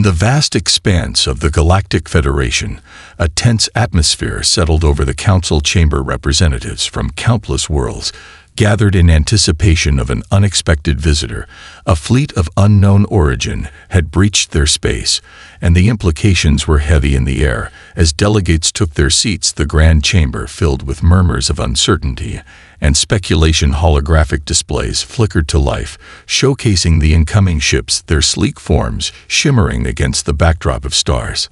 In the vast expanse of the Galactic Federation, a tense atmosphere settled over the council chamber. Representatives from countless worlds gathered in anticipation of an unexpected visitor. A fleet of unknown origin had breached their space, and the implications were heavy in the air. As delegates took their seats, the grand chamber filled with murmurs of uncertainty and speculation. Holographic displays flickered to life, showcasing the incoming ships, their sleek forms shimmering against the backdrop of stars.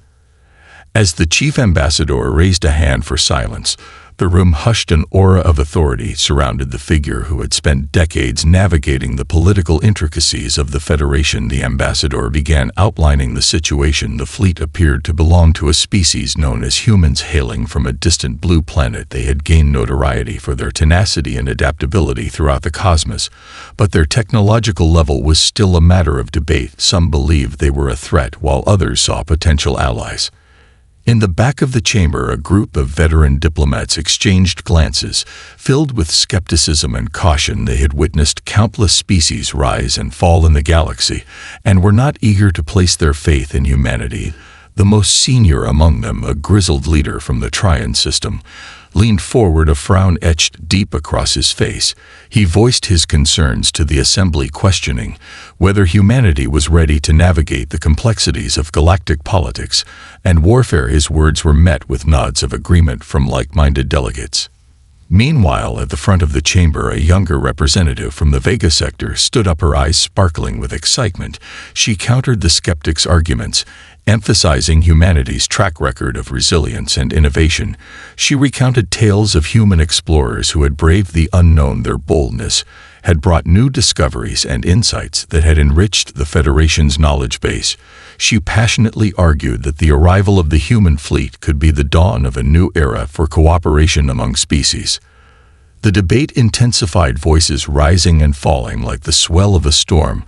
As the chief ambassador raised a hand for silence, the room hushed. An aura of authority surrounded the figure who had spent decades navigating the political intricacies of the Federation. The ambassador began outlining the situation. The fleet appeared to belong to a species known as humans, hailing from a distant blue planet. They had gained notoriety for their tenacity and adaptability throughout the cosmos, but their technological level was still a matter of debate. Some believed they were a threat, while others saw potential allies. In the back of the chamber, a group of veteran diplomats exchanged glances, filled with skepticism and caution. They had witnessed countless species rise and fall in the galaxy, and were not eager to place their faith in humanity. The most senior among them, a grizzled leader from the Trian system, leaned forward, a frown etched deep across his face. He voiced his concerns to the assembly, questioning whether humanity was ready to navigate the complexities of galactic politics and warfare. His words were met with nods of agreement from like-minded delegates. Meanwhile, at the front of the chamber, a younger representative from the Vega sector stood up, her eyes sparkling with excitement. She countered the skeptics' arguments, emphasizing humanity's track record of resilience and innovation. She recounted tales of human explorers who had braved the unknown. Their boldness had brought new discoveries and insights that had enriched the Federation's knowledge base. She passionately argued that the arrival of the human fleet could be the dawn of a new era for cooperation among species. The debate intensified, voices rising and falling like the swell of a storm.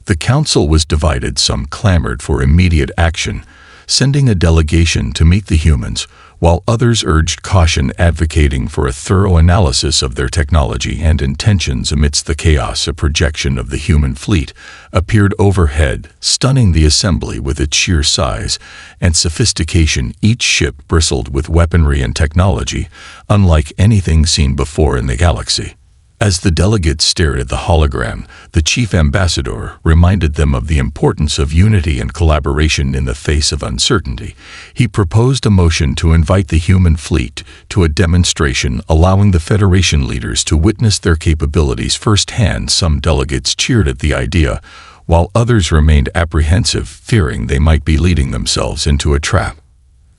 The council was divided. Some clamored for immediate action, sending a delegation to meet the humans, while others urged caution, advocating for a thorough analysis of their technology and intentions. Amidst the chaos, a projection of the human fleet appeared overhead, stunning the assembly with its sheer size and sophistication. Each ship bristled with weaponry and technology unlike anything seen before in the galaxy. As the delegates stared at the hologram, the chief ambassador reminded them of the importance of unity and collaboration in the face of uncertainty. He proposed a motion to invite the human fleet to a demonstration, allowing the Federation leaders to witness their capabilities firsthand. Some delegates cheered at the idea, while others remained apprehensive, fearing they might be leading themselves into a trap.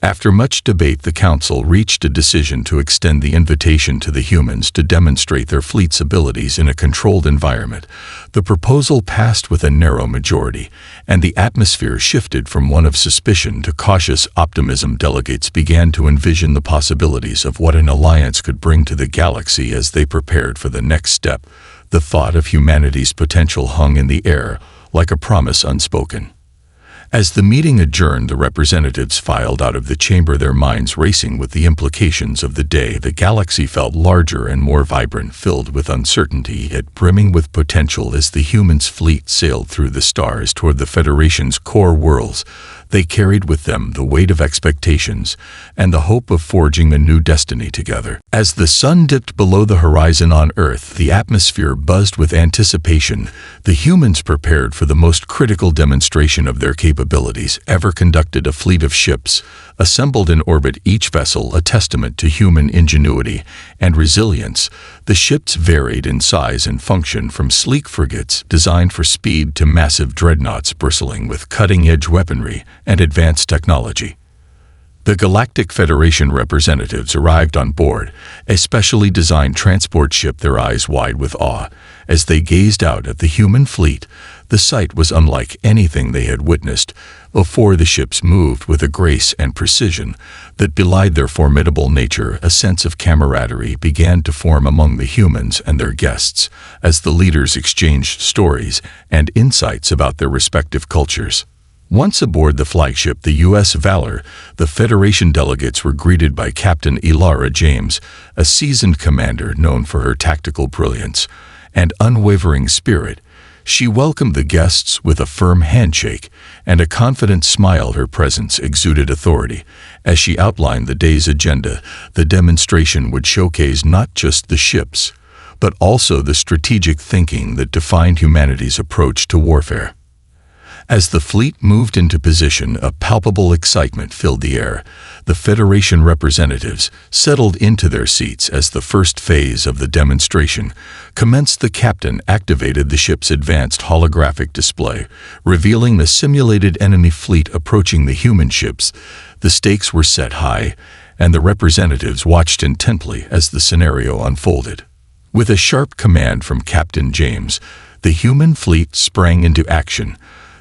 After much debate, the council reached a decision to extend the invitation to the humans to demonstrate their fleet's abilities in a controlled environment. The proposal passed with a narrow majority, and the atmosphere shifted from one of suspicion to cautious optimism. Delegates began to envision the possibilities of what an alliance could bring to the galaxy. As they prepared for the next step, the thought of humanity's potential hung in the air, like a promise unspoken. As the meeting adjourned, the representatives filed out of the chamber, their minds racing with the implications of the day. The galaxy felt larger and more vibrant, filled with uncertainty yet brimming with potential. As the humans' fleet sailed through the stars toward the Federation's core worlds, they carried with them the weight of expectations and the hope of forging a new destiny together. As the sun dipped below the horizon on Earth, the atmosphere buzzed with anticipation. The humans prepared for the most critical demonstration of their capabilities ever conducted. A fleet of ships assembled in orbit, each vessel a testament to human ingenuity and resilience. The ships varied in size and function, from sleek frigates designed for speed to massive dreadnoughts bristling with cutting-edge weaponry and advanced technology. The Galactic Federation representatives arrived on board a specially designed transport ship, their eyes wide with awe. As they gazed out at the human fleet, the sight was unlike anything they had witnessed before. The ships moved with a grace and precision that belied their formidable nature. A sense of camaraderie began to form among the humans and their guests as the leaders exchanged stories and insights about their respective cultures. Once aboard the flagship, the U.S. Valor, the Federation delegates were greeted by Captain Elara James, a seasoned commander known for her tactical brilliance and unwavering spirit. She welcomed the guests with a firm handshake and a confident smile. Her presence exuded authority. As she outlined the day's agenda, the demonstration would showcase not just the ships, but also the strategic thinking that defined humanity's approach to warfare. As the fleet moved into position, a palpable excitement filled the air. The Federation representatives settled into their seats as the first phase of the demonstration commenced. The captain activated the ship's advanced holographic display, revealing the simulated enemy fleet approaching the human ships. The stakes were set high, and the representatives watched intently as the scenario unfolded. With a sharp command from Captain James, the human fleet sprang into action.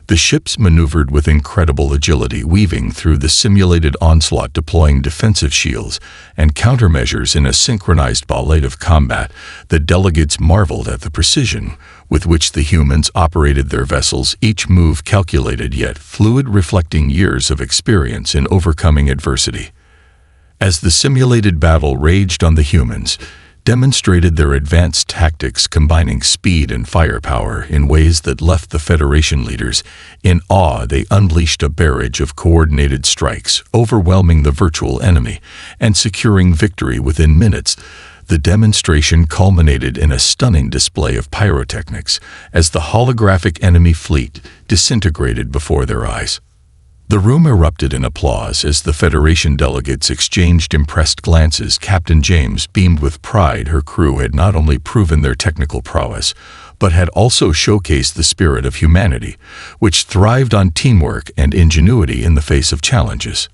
The ships maneuvered with incredible agility, weaving through the simulated onslaught, deploying defensive shields and countermeasures in a synchronized ballet of combat. The delegates marveled at the precision with which the humans operated their vessels, each move calculated yet fluid, reflecting years of experience in overcoming adversity. As the simulated battle raged on, the humans demonstrated their advanced tactics, combining speed and firepower in ways that left the Federation leaders in awe. They unleashed a barrage of coordinated strikes, overwhelming the virtual enemy and securing victory within minutes. The demonstration culminated in a stunning display of pyrotechnics as the holographic enemy fleet disintegrated before their eyes. The room erupted in applause as the Federation delegates exchanged impressed glances. Captain James beamed with pride. Her crew had not only proven their technical prowess, but had also showcased the spirit of humanity, which thrived on teamwork and ingenuity in the face of challenges.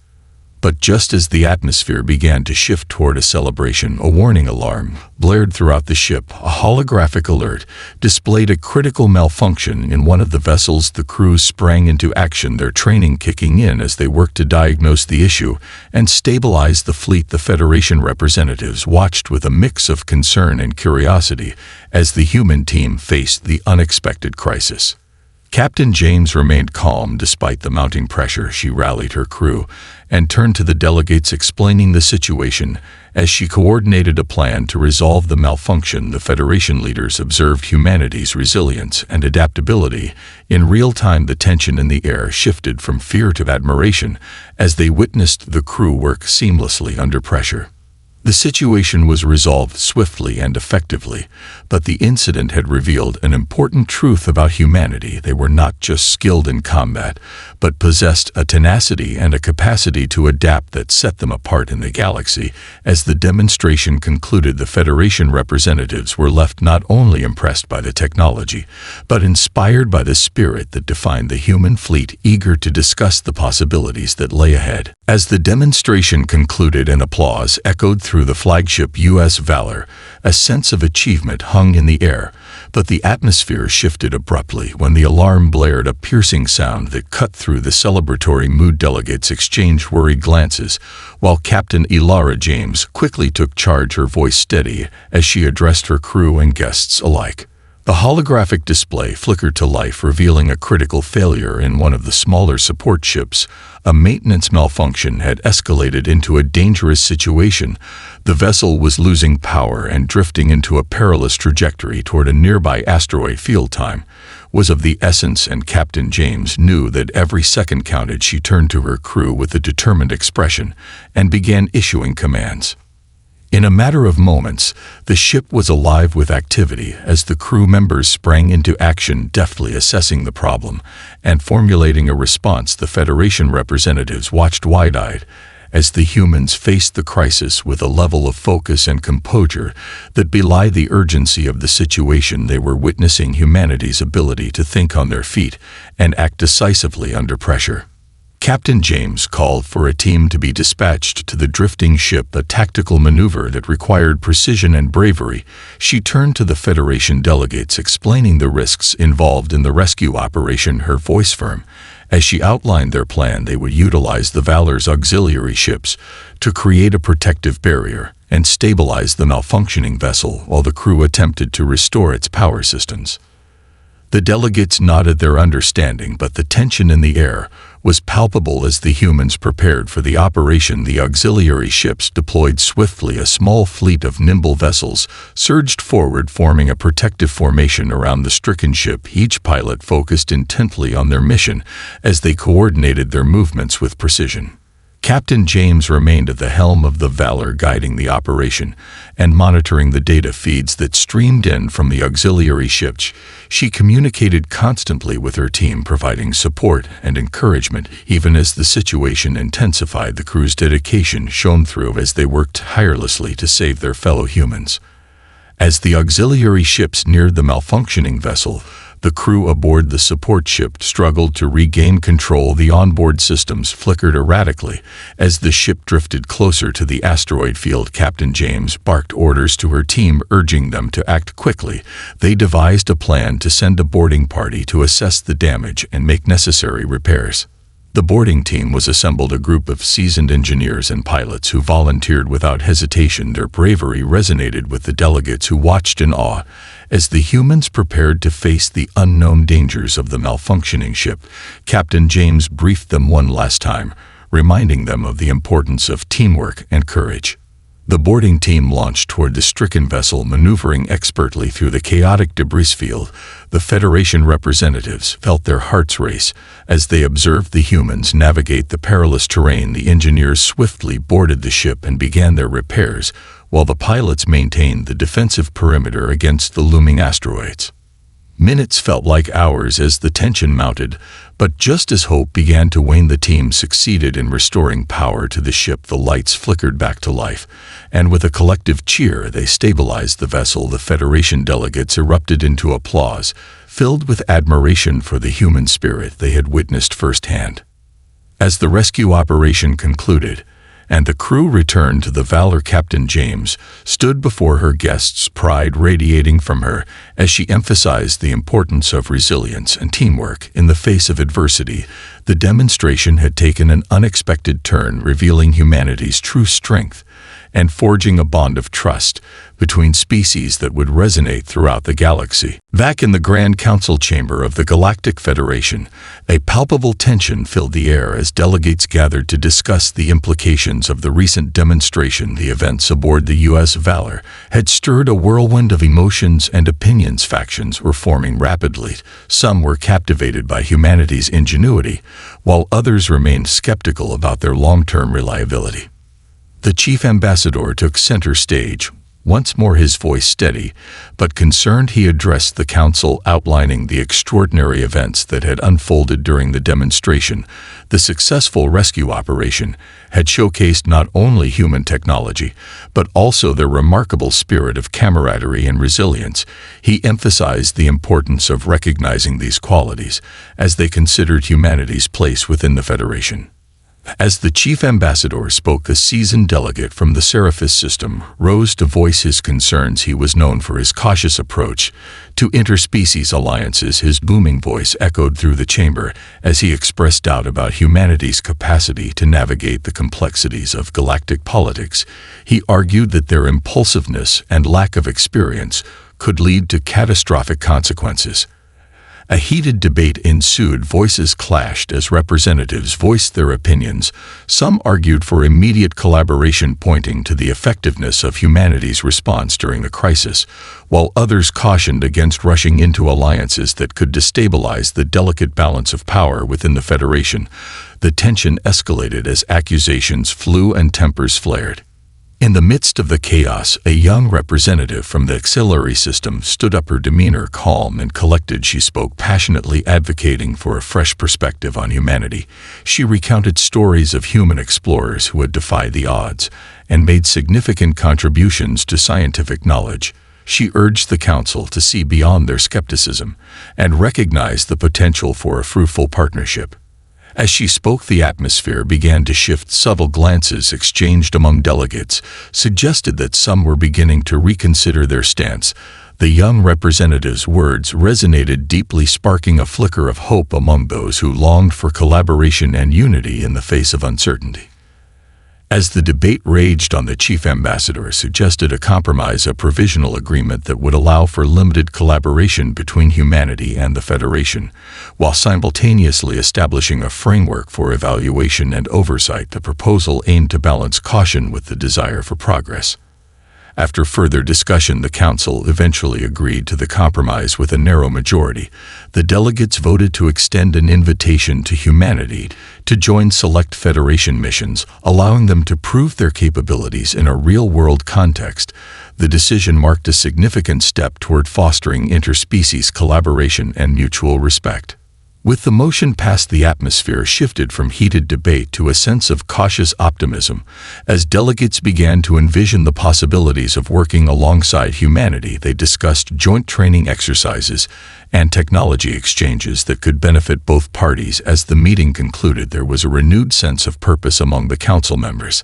But just as the atmosphere began to shift toward a celebration, a warning alarm blared throughout the ship. A holographic alert displayed a critical malfunction in one of the vessels. The crew sprang into action, their training kicking in as they worked to diagnose the issue and stabilize the fleet. The Federation representatives watched with a mix of concern and curiosity as the human team faced the unexpected crisis. Captain James remained calm despite the mounting pressure. She rallied her crew and turned to the delegates, explaining the situation. As she coordinated a plan to resolve the malfunction, the Federation leaders observed humanity's resilience and adaptability. In real time, the tension in the air shifted from fear to admiration as they witnessed the crew work seamlessly under pressure. The situation was resolved swiftly and effectively, but the incident had revealed an important truth about humanity. They were not just skilled in combat, but possessed a tenacity and a capacity to adapt that set them apart in the galaxy. As the demonstration concluded, the Federation representatives were left not only impressed by the technology, but inspired by the spirit that defined the human fleet, eager to discuss the possibilities that lay ahead. As the demonstration concluded and applause echoed through the flagship U.S. Valor, a sense of achievement hung in the air, but the atmosphere shifted abruptly when the alarm blared, a piercing sound that cut through the celebratory mood. Delegates exchanged worried glances, while Captain Elara James quickly took charge, her voice steady as she addressed her crew and guests alike. The holographic display flickered to life, revealing a critical failure in one of the smaller support ships. A maintenance malfunction had escalated into a dangerous situation. The vessel was losing power and drifting into a perilous trajectory toward a nearby asteroid. Field time was of the essence, and Captain James knew that every second counted. She turned to her crew with a determined expression and began issuing commands. In a matter of moments, the ship was alive with activity as the crew members sprang into action, deftly assessing the problem and formulating a response. The Federation representatives watched wide-eyed as the humans faced the crisis with a level of focus and composure that belied the urgency of the situation. They were witnessing humanity's ability to think on their feet and act decisively under pressure. Captain James called for a team to be dispatched to the drifting ship, a tactical maneuver that required precision and bravery. She turned to the Federation delegates, explaining the risks involved in the rescue operation, her voice firm. As she outlined their plan, they would utilize the Valor's auxiliary ships to create a protective barrier and stabilize the malfunctioning vessel while the crew attempted to restore its power systems. The delegates nodded their understanding, but the tension in the air was palpable as the humans prepared for the operation. The auxiliary ships deployed swiftly. A small fleet of nimble vessels surged forward, forming a protective formation around the stricken ship. Each pilot focused intently on their mission as they coordinated their movements with precision. Captain James remained at the helm of the Valor, guiding the operation and monitoring the data feeds that streamed in from the auxiliary ships. She communicated constantly with her team, providing support and encouragement. Even as the situation intensified, the crew's dedication shone through as they worked tirelessly to save their fellow humans. As the auxiliary ships neared the malfunctioning vessel, the crew aboard the support ship struggled to regain control. The onboard systems flickered erratically as the ship drifted closer to the asteroid field. Captain James barked orders to her team, urging them to act quickly. They devised a plan to send a boarding party to assess the damage and make necessary repairs. The boarding team was assembled, a group of seasoned engineers and pilots who volunteered without hesitation. Their bravery resonated with the delegates, who watched in awe as the humans prepared to face the unknown dangers of the malfunctioning ship. Captain James briefed them one last time, reminding them of the importance of teamwork and courage. The boarding team launched toward the stricken vessel, maneuvering expertly through the chaotic debris field. The Federation representatives felt their hearts race as they observed the humans navigate the perilous terrain. The engineers swiftly boarded the ship and began their repairs, while the pilots maintained the defensive perimeter against the looming asteroids. Minutes felt like hours as the tension mounted, but just as hope began to wane, the team succeeded in restoring power to the ship. The lights flickered back to life, and with a collective cheer, they stabilized the vessel. The Federation delegates erupted into applause, filled with admiration for the human spirit they had witnessed firsthand. As the rescue operation concluded, and the crew returned to the Valor, Captain James stood before her guests, pride radiating from her as she emphasized the importance of resilience and teamwork in the face of adversity. The demonstration had taken an unexpected turn, revealing humanity's true strength and forging a bond of trust between species that would resonate throughout the galaxy. Back in the Grand Council chamber of the Galactic Federation, a palpable tension filled the air as delegates gathered to discuss the implications of the recent demonstration. The events aboard the U.S. Valor had stirred a whirlwind of emotions and opinions. Factions were forming rapidly. Some were captivated by humanity's ingenuity, while others remained skeptical about their long-term reliability. The chief ambassador took center stage, once more his voice steady but concerned. He addressed the council, outlining the extraordinary events that had unfolded during the demonstration. The successful rescue operation had showcased not only human technology, but also their remarkable spirit of camaraderie and resilience. He emphasized the importance of recognizing these qualities as they considered humanity's place within the Federation. As the chief ambassador spoke, a seasoned delegate from the Seraphis system rose to voice his concerns. He was known for his cautious approach to interspecies alliances. His booming voice echoed through the chamber as he expressed doubt about humanity's capacity to navigate the complexities of galactic politics. He argued that their impulsiveness and lack of experience could lead to catastrophic consequences. A heated debate ensued. Voices clashed as representatives voiced their opinions. Some argued for immediate collaboration, pointing to the effectiveness of humanity's response during the crisis, while others cautioned against rushing into alliances that could destabilize the delicate balance of power within the Federation. The tension escalated as accusations flew and tempers flared. In the midst of the chaos, a young representative from the auxiliary system stood up, her demeanor calm and collected. She spoke passionately, advocating for a fresh perspective on humanity. She recounted stories of human explorers who had defied the odds and made significant contributions to scientific knowledge. She urged the council to see beyond their skepticism and recognize the potential for a fruitful partnership. As she spoke, the atmosphere began to shift. Subtle glances exchanged among delegates suggested that some were beginning to reconsider their stance. The young representative's words resonated deeply, sparking a flicker of hope among those who longed for collaboration and unity in the face of uncertainty. As the debate raged on, the chief ambassador suggested a compromise, a provisional agreement that would allow for limited collaboration between humanity and the Federation, while simultaneously establishing a framework for evaluation and oversight. The proposal aimed to balance caution with the desire for progress. After further discussion, the Council eventually agreed to the compromise with a narrow majority. The delegates voted to extend an invitation to humanity to join select Federation missions, allowing them to prove their capabilities in a real-world context. The decision marked a significant step toward fostering interspecies collaboration and mutual respect. With the motion passed, the atmosphere shifted from heated debate to a sense of cautious optimism, as delegates began to envision the possibilities of working alongside humanity. They discussed joint training exercises and technology exchanges that could benefit both parties. As the meeting concluded, there was a renewed sense of purpose among the council members.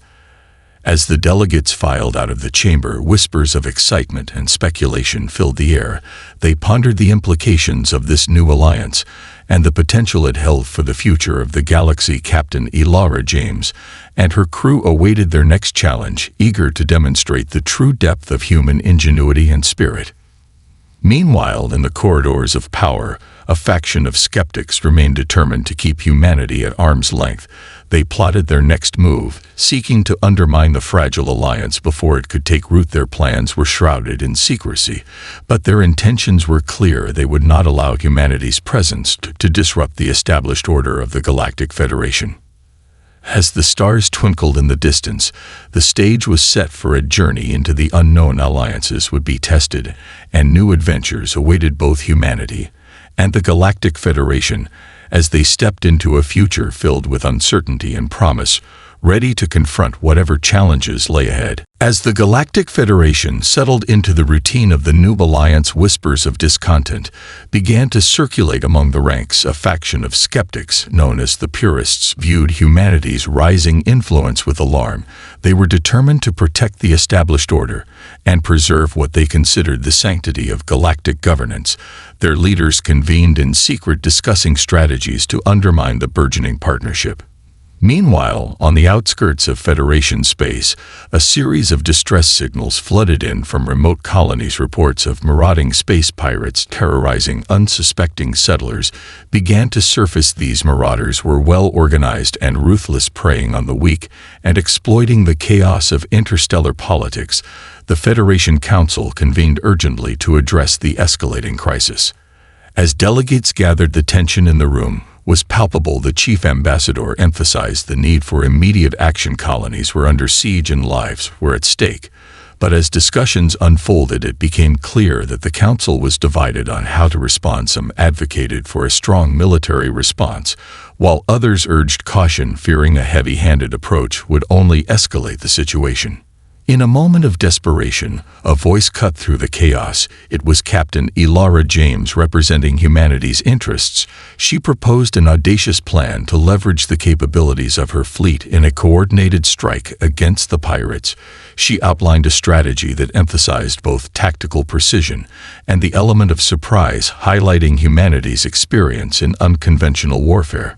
As the delegates filed out of the chamber, whispers of excitement and speculation filled the air. They pondered the implications of this new alliance and the potential it held for the future of the galaxy. Captain Elara James and her crew awaited their next challenge, eager to demonstrate the true depth of human ingenuity and spirit. Meanwhile, in the corridors of power, a faction of skeptics remained determined to keep humanity at arm's length. They plotted their next move, seeking to undermine the fragile alliance before it could take root. Their plans were shrouded in secrecy, but their intentions were clear. They would not allow humanity's presence to disrupt the established order of the Galactic Federation. As the stars twinkled in the distance, the stage was set for a journey into the unknown. Alliances would be tested, and new adventures awaited both humanity and the Galactic Federation as they stepped into a future filled with uncertainty and promise, ready to confront whatever challenges lay ahead. As the Galactic Federation settled into the routine of the new alliance, whispers of discontent began to circulate among the ranks. A faction of skeptics, known as the Purists, viewed humanity's rising influence with alarm. They were determined to protect the established order and preserve what they considered the sanctity of galactic governance. Their leaders convened in secret, discussing strategies to undermine the burgeoning partnership. Meanwhile, on the outskirts of Federation space, a series of distress signals flooded in from remote colonies. Reports of marauding space pirates terrorizing unsuspecting settlers began to surface. These marauders were well-organized and ruthless, preying on the weak and exploiting the chaos of interstellar politics. The Federation Council convened urgently to address the escalating crisis. As delegates gathered, the tension in the room was palpable. The chief ambassador emphasized the need for immediate action. Colonies were under siege and lives were at stake. But as discussions unfolded, it became clear that the council was divided on how to respond. Some advocated for a strong military response, while others urged caution, fearing a heavy-handed approach would only escalate the situation. In a moment of desperation, a voice cut through the chaos. It was Captain Elara James, representing humanity's interests. She proposed an audacious plan to leverage the capabilities of her fleet in a coordinated strike against the pirates. She outlined a strategy that emphasized both tactical precision and the element of surprise, highlighting humanity's experience in unconventional warfare.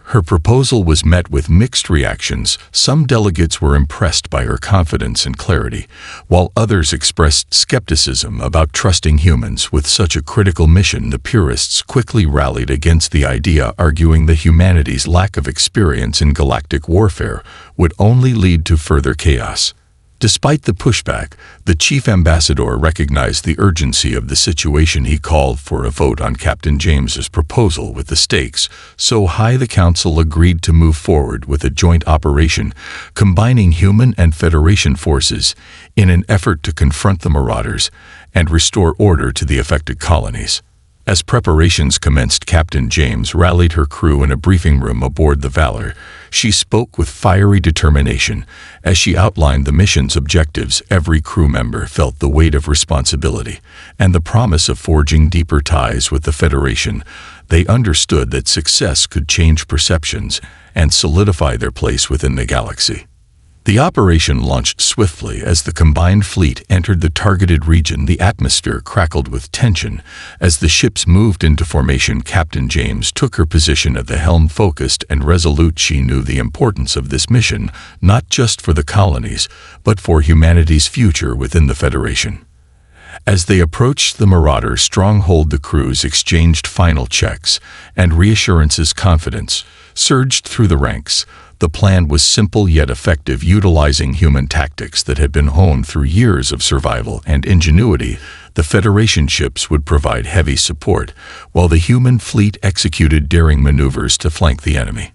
Her proposal was met with mixed reactions. Some delegates were impressed by her confidence and clarity, while others expressed skepticism about trusting humans with such a critical mission. The Purists quickly rallied against the idea, arguing that humanity's lack of experience in galactic warfare would only lead to further chaos. Despite the pushback, the chief ambassador recognized the urgency of the situation. He called for a vote on Captain James's proposal. With the stakes so high, the council agreed to move forward with a joint operation, combining human and Federation forces in an effort to confront the marauders and restore order to the affected colonies. As preparations commenced, Captain James rallied her crew in a briefing room aboard the Valor. She spoke with fiery determination. As she outlined the mission's objectives, every crew member felt the weight of responsibility and the promise of forging deeper ties with the Federation. They understood that success could change perceptions and solidify their place within the galaxy. The operation launched swiftly. As the combined fleet entered the targeted region, the atmosphere crackled with tension. As the ships moved into formation, Captain James took her position at the helm, focused and resolute. She knew the importance of this mission, not just for the colonies, but for humanity's future within the Federation. As they approached the Marauder stronghold, the crews exchanged final checks, and reassurances. Confidence surged through the ranks. The plan was simple yet effective, utilizing human tactics that had been honed through years of survival and ingenuity. The Federation ships would provide heavy support, while the human fleet executed daring maneuvers to flank the enemy.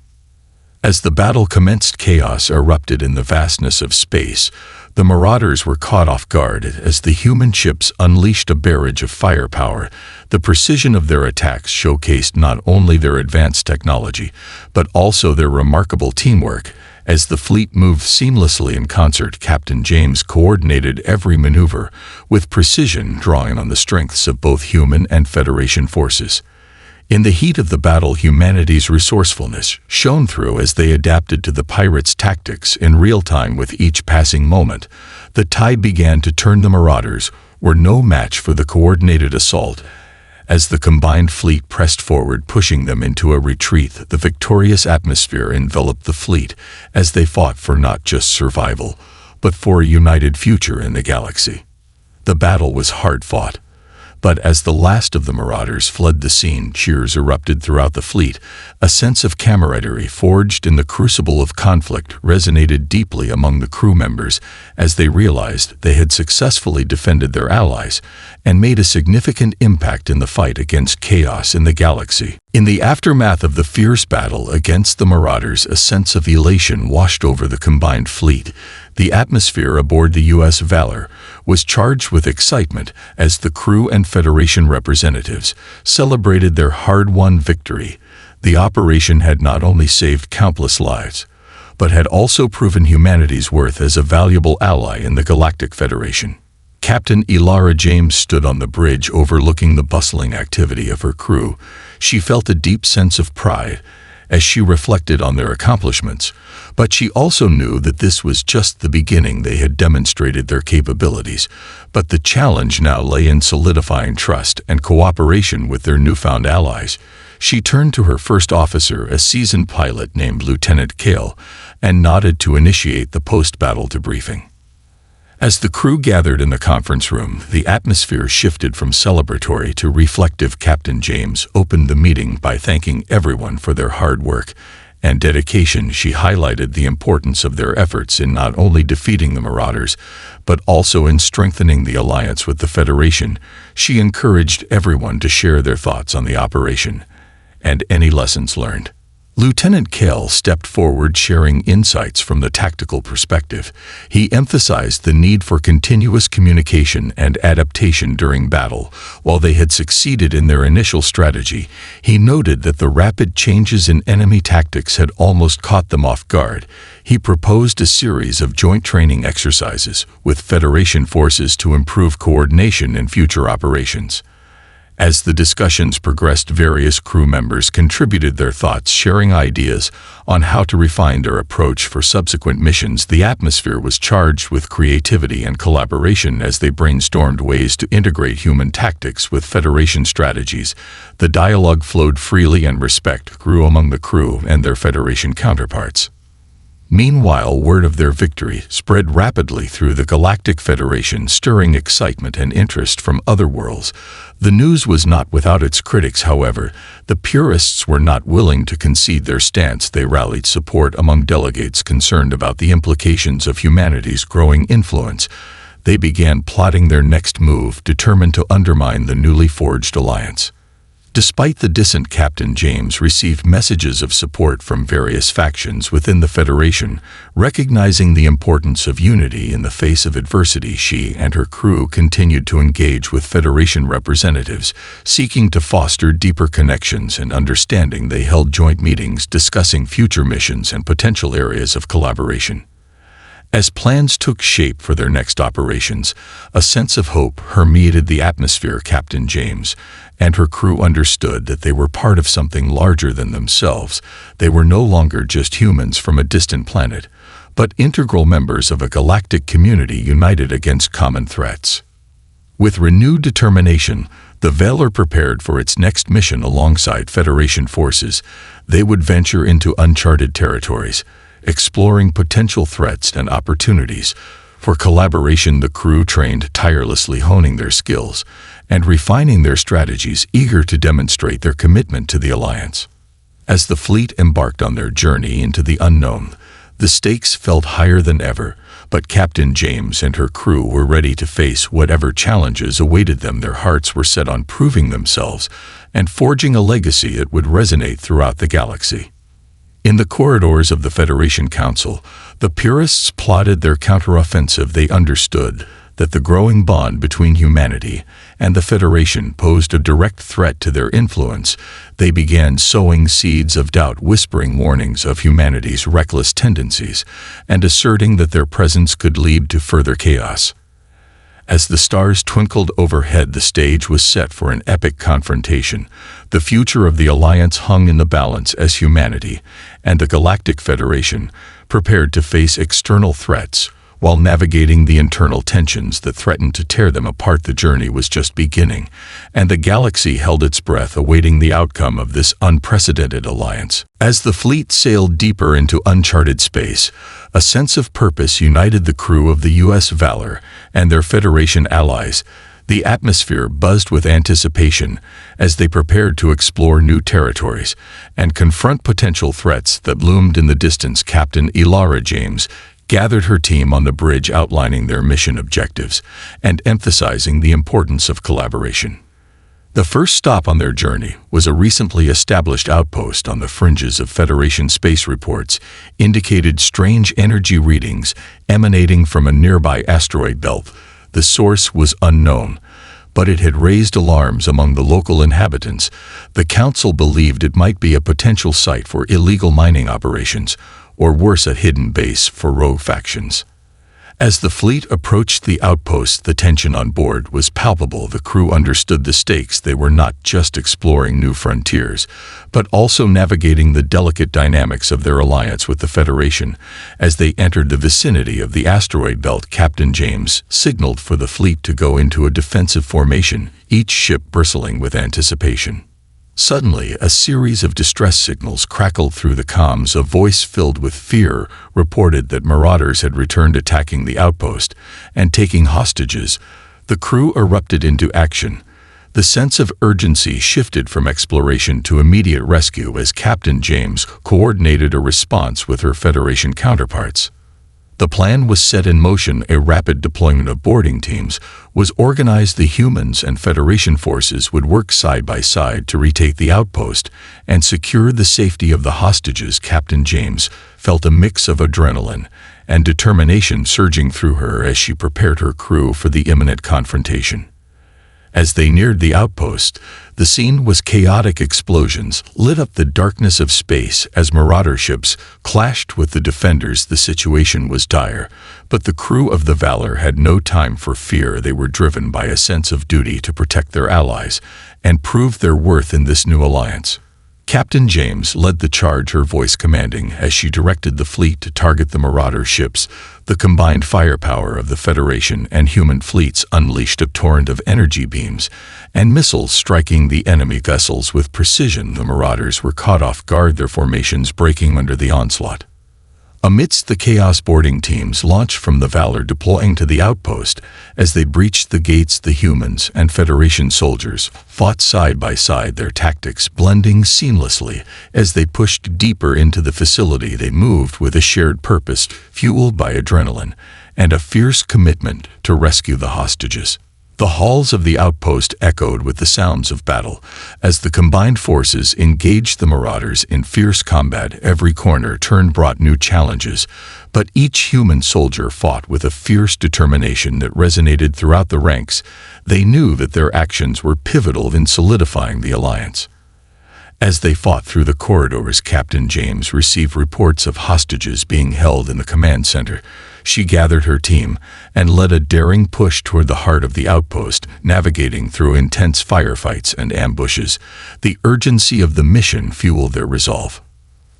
As the battle commenced, chaos erupted in the vastness of space. The Marauders were caught off guard as the human ships unleashed a barrage of firepower. The precision of their attacks showcased not only their advanced technology, but also their remarkable teamwork. As the fleet moved seamlessly in concert, Captain James coordinated every maneuver with precision, drawing on the strengths of both human and Federation forces. In the heat of the battle, humanity's resourcefulness shone through as they adapted to the pirates' tactics in real time. With each passing moment, the tide began to turn. The Marauders were no match for the coordinated assault. As the combined fleet pressed forward, pushing them into a retreat, the victorious atmosphere enveloped the fleet as they fought for not just survival, but for a united future in the galaxy. The battle was hard-fought, but as the last of the Marauders fled the scene, cheers erupted throughout the fleet. A sense of camaraderie forged in the crucible of conflict resonated deeply among the crew members as they realized they had successfully defended their allies and made a significant impact in the fight against chaos in the galaxy. In the aftermath of the fierce battle against the Marauders, a sense of elation washed over the combined fleet. The atmosphere aboard the U.S. Valor was charged with excitement as the crew and Federation representatives celebrated their hard-won victory. The operation had not only saved countless lives, but had also proven humanity's worth as a valuable ally in the Galactic Federation. Captain Elara James stood on the bridge overlooking the bustling activity of her crew. She felt a deep sense of pride as she reflected on their accomplishments, but she also knew that this was just the beginning. They had demonstrated their capabilities, but the challenge now lay in solidifying trust and cooperation with their newfound allies. She turned to her first officer, a seasoned pilot named Lieutenant Kale, and nodded to initiate the post-battle debriefing. As the crew gathered in the conference room, the atmosphere shifted from celebratory to reflective. Captain James opened the meeting by thanking everyone for their hard work and dedication. She highlighted the importance of their efforts in not only defeating the Marauders, but also in strengthening the alliance with the Federation. She encouraged everyone to share their thoughts on the operation and any lessons learned. Lieutenant Kale stepped forward, sharing insights from the tactical perspective. He emphasized the need for continuous communication and adaptation during battle. While they had succeeded in their initial strategy, he noted that the rapid changes in enemy tactics had almost caught them off guard. He proposed a series of joint training exercises with Federation forces to improve coordination in future operations. As the discussions progressed, various crew members contributed their thoughts, sharing ideas on how to refine their approach for subsequent missions. The atmosphere was charged with creativity and collaboration as they brainstormed ways to integrate human tactics with Federation strategies. The dialogue flowed freely and respect grew among the crew and their Federation counterparts. Meanwhile, word of their victory spread rapidly through the Galactic Federation, stirring excitement and interest from other worlds. The news was not without its critics, however. The purists were not willing to concede their stance. They rallied support among delegates concerned about the implications of humanity's growing influence. They began plotting their next move, determined to undermine the newly forged alliance. Despite the dissent, Captain James received messages of support from various factions within the Federation. Recognizing the importance of unity in the face of adversity, she and her crew continued to engage with Federation representatives, seeking to foster deeper connections and understanding. They held joint meetings discussing future missions and potential areas of collaboration. As plans took shape for their next operations, a sense of hope permeated the atmosphere. Captain James and her crew understood that they were part of something larger than themselves. They were no longer just humans from a distant planet, but integral members of a galactic community united against common threats. With renewed determination, the Valor prepared for its next mission alongside Federation forces. They would venture into uncharted territories, exploring potential threats and opportunities. For collaboration, the crew trained tirelessly, honing their skills and refining their strategies, eager to demonstrate their commitment to the Alliance. As the fleet embarked on their journey into the unknown, the stakes felt higher than ever, but Captain James and her crew were ready to face whatever challenges awaited them. Their hearts were set on proving themselves and forging a legacy that would resonate throughout the galaxy. In the corridors of the Federation Council, the purists plotted their counteroffensive. They understood that the growing bond between humanity and the Federation posed a direct threat to their influence. They began sowing seeds of doubt, whispering warnings of humanity's reckless tendencies, and asserting that their presence could lead to further chaos. As the stars twinkled overhead, the stage was set for an epic confrontation. The future of the Alliance hung in the balance as humanity and the Galactic Federation prepared to face external threats while navigating the internal tensions that threatened to tear them apart. The journey was just beginning, and the galaxy held its breath, awaiting the outcome of this unprecedented alliance. As the fleet sailed deeper into uncharted space, a sense of purpose united the crew of the U.S. Valor and their Federation allies. The atmosphere buzzed with anticipation as they prepared to explore new territories and confront potential threats that loomed in the distance. Captain Elara James gathered her team on the bridge, outlining their mission objectives and emphasizing the importance of collaboration. The first stop on their journey was a recently established outpost on the fringes of Federation space. Reports indicated strange energy readings emanating from a nearby asteroid belt. The source was unknown, but it had raised alarms among the local inhabitants. The council believed it might be a potential site for illegal mining operations, or worse, a hidden base for rogue factions. As the fleet approached the outpost, the tension on board was palpable. The crew understood the stakes. They were not just exploring new frontiers, but also navigating the delicate dynamics of their alliance with the Federation. As they entered the vicinity of the asteroid belt, Captain James signaled for the fleet to go into a defensive formation, each ship bristling with anticipation. Suddenly, a series of distress signals crackled through the comms. A voice filled with fear reported that marauders had returned, attacking the outpost and taking hostages. The crew erupted into action. The sense of urgency shifted from exploration to immediate rescue as Captain James coordinated a response with her Federation counterparts. The plan was set in motion. A rapid deployment of boarding teams was organized. The humans and Federation forces would work side by side to retake the outpost and secure the safety of the hostages. Captain James felt a mix of adrenaline and determination surging through her as she prepared her crew for the imminent confrontation. As they neared the outpost, the scene was chaotic. Explosions lit up the darkness of space as marauder ships clashed with the defenders. The situation was dire, but the crew of the Valor had no time for fear. They were driven by a sense of duty to protect their allies and prove their worth in this new alliance. Captain James led the charge, her voice commanding as she directed the fleet to target the marauder ships. The combined firepower of the Federation and human fleets unleashed a torrent of energy beams and missiles, striking the enemy vessels with precision. The marauders were caught off guard, their formations breaking under the onslaught. Amidst the chaos, boarding teams launched from the Valor, deploying to the outpost. As they breached the gates, the humans and Federation soldiers fought side by side, their tactics blending seamlessly. As they pushed deeper into the facility, they moved with a shared purpose, fueled by adrenaline and a fierce commitment to rescue the hostages. The halls of the outpost echoed with the sounds of battle as the combined forces engaged the marauders in fierce combat. Every corner turned brought new challenges, but each human soldier fought with a fierce determination that resonated throughout the ranks. They knew that their actions were pivotal in solidifying the alliance. As they fought through the corridors, Captain James received reports of hostages being held in the command center. She gathered her team and led a daring push toward the heart of the outpost, navigating through intense firefights and ambushes. The urgency of the mission fueled their resolve.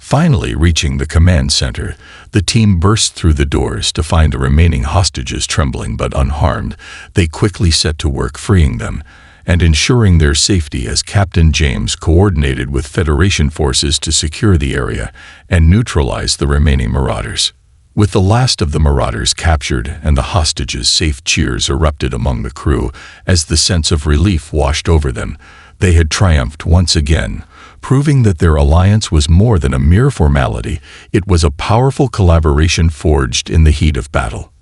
Finally reaching the command center, the team burst through the doors to find the remaining hostages trembling but unharmed. They quickly set to work freeing them and ensuring their safety as Captain James coordinated with Federation forces to secure the area and neutralize the remaining marauders. With the last of the marauders captured and the hostages safe, cheers erupted among the crew as the sense of relief washed over them. They had triumphed once again, proving that their alliance was more than a mere formality. It was a powerful collaboration forged in the heat of battle.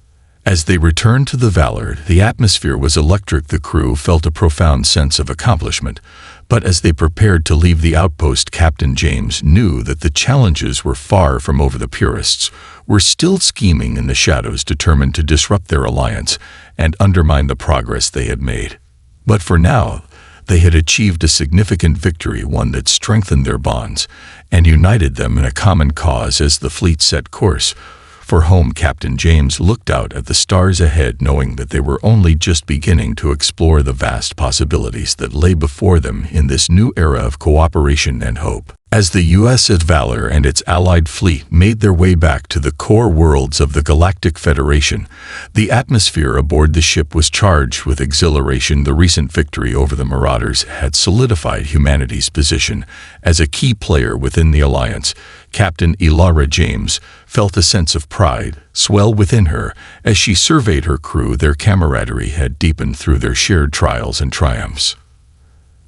As they returned to the Valor, the atmosphere was electric. The crew felt a profound sense of accomplishment. But as they prepared to leave the outpost, Captain James knew that the challenges were far from over. The Purists were still scheming in the shadows, determined to disrupt their alliance and undermine the progress they had made. But for now, they had achieved a significant victory, one that strengthened their bonds and united them in a common cause. As the fleet set course for home, Captain James looked out at the stars ahead, knowing that they were only just beginning to explore the vast possibilities that lay before them in this new era of cooperation and hope. As the USS Valor and its allied fleet made their way back to the core worlds of the Galactic Federation, the atmosphere aboard the ship was charged with exhilaration. The recent victory over the Marauders had solidified humanity's position as a key player within the Alliance. Captain Elara James felt a sense of pride swell within her as she surveyed her crew. Their camaraderie had deepened through their shared trials and triumphs.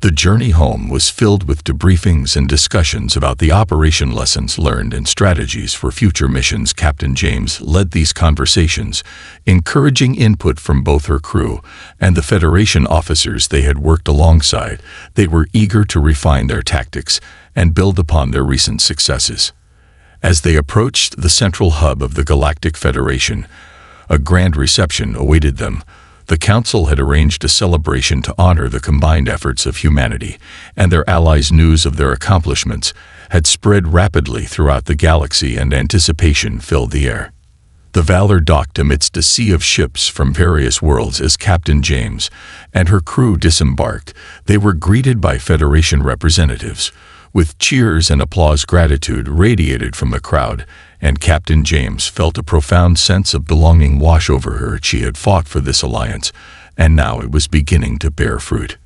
The journey home was filled with debriefings and discussions about the operation, lessons learned, and strategies for future missions. Captain James led these conversations, encouraging input from both her crew and the Federation officers they had worked alongside. They were eager to refine their tactics and build upon their recent successes. As they approached the central hub of the Galactic Federation, a grand reception awaited them. The Council had arranged a celebration to honor the combined efforts of humanity and their allies. News of their accomplishments had spread rapidly throughout the galaxy, and anticipation filled the air. The Valor docked amidst a sea of ships from various worlds as Captain James and her crew disembarked. They were greeted by Federation representatives with cheers and applause. Gratitude radiated from the crowd, and Captain James felt a profound sense of belonging wash over her. She had fought for this alliance, and now it was beginning to bear fruit.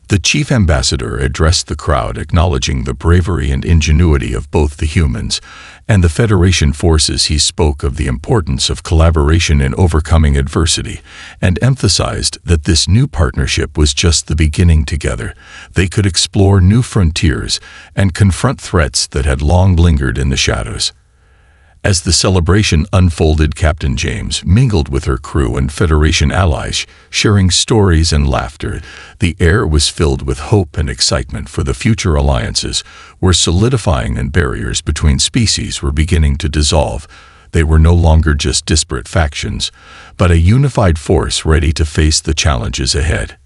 The Chief Ambassador addressed the crowd, acknowledging the bravery and ingenuity of both the humans and the Federation forces. He spoke of the importance of collaboration in overcoming adversity and emphasized that this new partnership was just the beginning. Together, they could explore new frontiers and confront threats that had long lingered in the shadows. As the celebration unfolded, Captain James mingled with her crew and Federation allies, sharing stories and laughter. The air was filled with hope and excitement, for the future alliances were solidifying and barriers between species were beginning to dissolve. They were no longer just disparate factions, but a unified force ready to face the challenges ahead.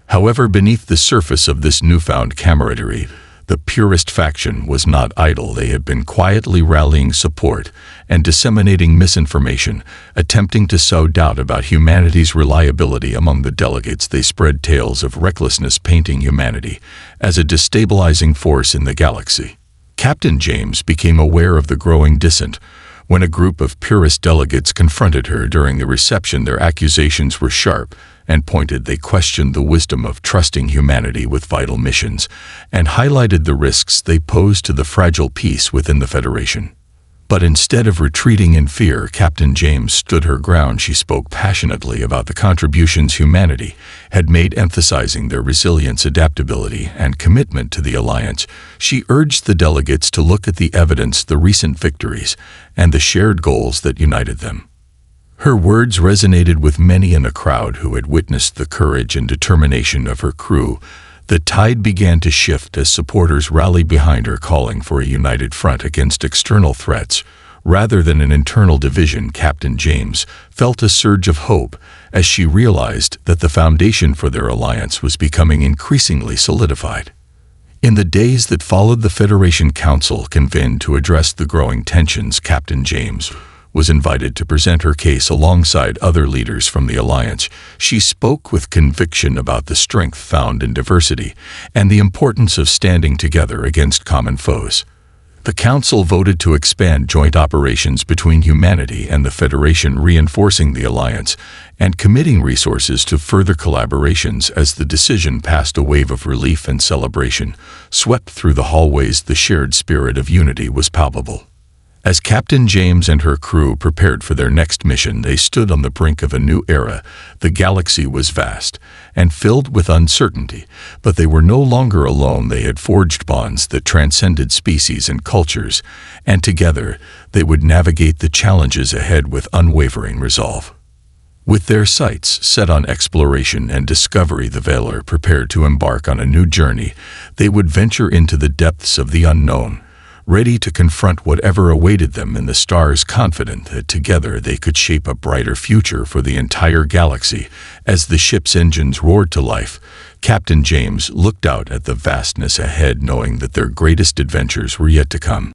However, beneath the surface of this newfound camaraderie, the Purist faction was not idle. They had been quietly rallying support and disseminating misinformation, attempting to sow doubt about humanity's reliability among the delegates. They spread tales of recklessness, painting humanity as a destabilizing force in the galaxy. Captain James became aware of the growing dissent when a group of Purist delegates confronted her during the reception. Their accusations were sharp and pointed. They questioned the wisdom of trusting humanity with vital missions and highlighted the risks they posed to the fragile peace within the Federation. But instead of retreating in fear, Captain James stood her ground. She spoke passionately about the contributions humanity had made, emphasizing their resilience, adaptability, and commitment to the Alliance. She urged the delegates to look at the evidence, the recent victories, and the shared goals that united them. Her words resonated with many in the crowd who had witnessed the courage and determination of her crew. The tide began to shift as supporters rallied behind her, calling for a united front against external threats rather than an internal division. Captain James felt a surge of hope as she realized that the foundation for their alliance was becoming increasingly solidified. In the days that followed, the Federation Council convened to address the growing tensions. Captain James was invited to present her case alongside other leaders from the Alliance. She spoke with conviction about the strength found in diversity and the importance of standing together against common foes. The Council voted to expand joint operations between humanity and the Federation, reinforcing the alliance and committing resources to further collaborations. As the decision passed, a wave of relief and celebration swept through the hallways. The shared spirit of unity was palpable. As Captain James and her crew prepared for their next mission, they stood on the brink of a new era. The galaxy was vast and filled with uncertainty, but they were no longer alone. They had forged bonds that transcended species and cultures, and together they would navigate the challenges ahead with unwavering resolve. With their sights set on exploration and discovery, the Valor prepared to embark on a new journey. They would venture into the depths of the unknown, ready to confront whatever awaited them in the stars, confident that together they could shape a brighter future for the entire galaxy. As the ship's engines roared to life, Captain James looked out at the vastness ahead, knowing that their greatest adventures were yet to come.